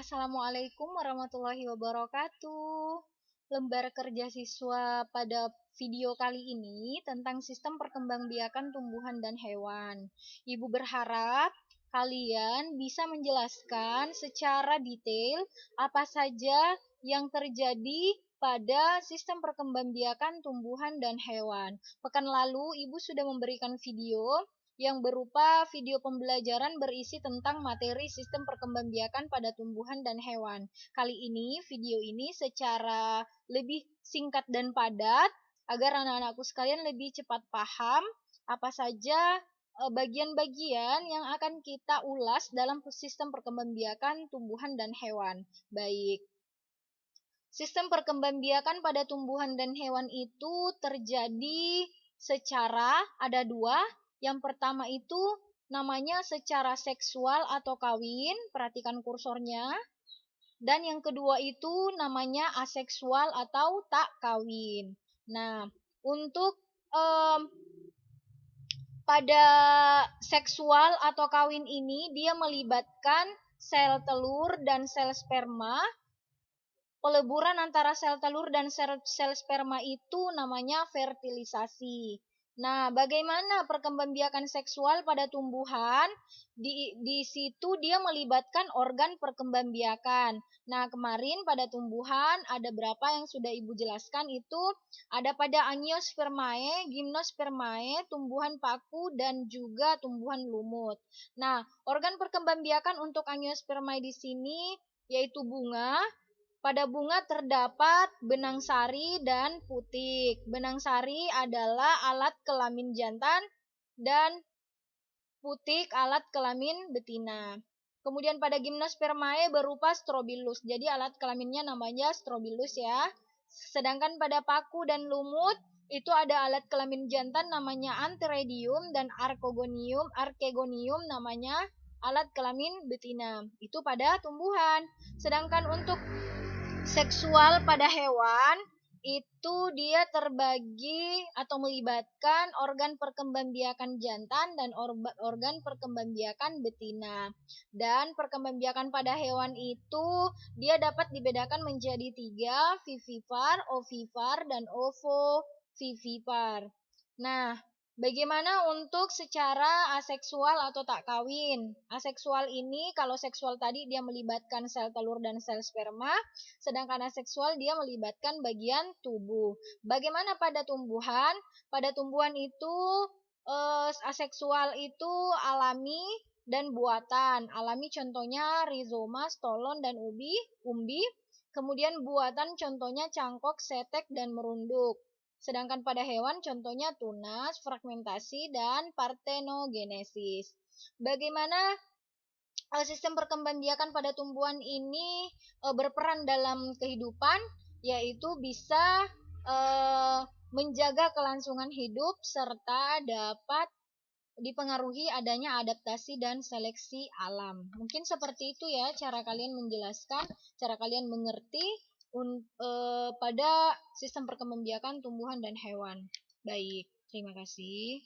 Assalamualaikum warahmatullahi wabarakatuh. Lembar kerja siswa pada video kali ini tentang sistem perkembangbiakan tumbuhan dan hewan. Ibu berharap kalian bisa menjelaskan secara detail apa saja yang terjadi pada sistem perkembangbiakan tumbuhan dan hewan. Pekan lalu Ibu sudah memberikan video yang berupa video pembelajaran berisi tentang materi sistem perkembangbiakan pada tumbuhan dan hewan. Kali ini video ini secara lebih singkat dan padat agar anak-anakku sekalian lebih cepat paham apa saja bagian-bagian yang akan kita ulas dalam sistem perkembangbiakan tumbuhan dan hewan. Baik. Sistem perkembangbiakan pada tumbuhan dan hewan itu terjadi secara ada dua. Yang pertama itu namanya secara seksual atau kawin, perhatikan kursornya. Dan yang kedua itu namanya aseksual atau tak kawin. Nah, untuk pada seksual atau kawin ini dia melibatkan sel telur dan sel sperma. Peleburan antara sel telur dan sel sperma itu namanya fertilisasi. Nah, bagaimana perkembangbiakan seksual pada tumbuhan? Di situ dia melibatkan organ perkembangbiakan. Nah, kemarin pada tumbuhan ada berapa yang sudah Ibu jelaskan itu ada pada Angiospermae, Gymnospermae, tumbuhan paku dan juga tumbuhan lumut. Nah, organ perkembangbiakan untuk Angiospermae di sini yaitu bunga. Pada bunga terdapat benang sari dan putik. Benang sari adalah alat kelamin jantan dan putik alat kelamin betina. Kemudian pada Gymnospermae berupa strobilus. Jadi alat kelaminnya namanya strobilus ya. Sedangkan pada paku dan lumut itu ada alat kelamin jantan namanya antheridium dan archegonium namanya alat kelamin betina. Itu pada tumbuhan. Sedangkan untuk seksual pada hewan itu dia terbagi atau melibatkan organ perkembangbiakan jantan dan organ perkembangbiakan betina. Dan perkembangbiakan pada hewan itu dia dapat dibedakan menjadi 3, vivipar, ovipar, dan ovovivipar. Nah, bagaimana untuk secara aseksual atau tak kawin? Aseksual ini kalau seksual tadi dia melibatkan sel telur dan sel sperma, sedangkan aseksual dia melibatkan bagian tubuh. Bagaimana pada tumbuhan? Pada tumbuhan itu aseksual itu alami dan buatan. Alami contohnya rizoma, stolon, dan umbi. Kemudian buatan contohnya cangkok, setek, dan merunduk. Sedangkan pada hewan contohnya tunas, fragmentasi, dan partenogenesis. Bagaimana sistem perkembangbiakan pada tumbuhan ini berperan dalam kehidupan, yaitu bisa menjaga kelangsungan hidup serta dapat dipengaruhi adanya adaptasi dan seleksi alam. Mungkin seperti itu ya cara kalian menjelaskan, cara kalian mengerti pada sistem perkembangbiakan tumbuhan dan hewan. Baik, terima kasih.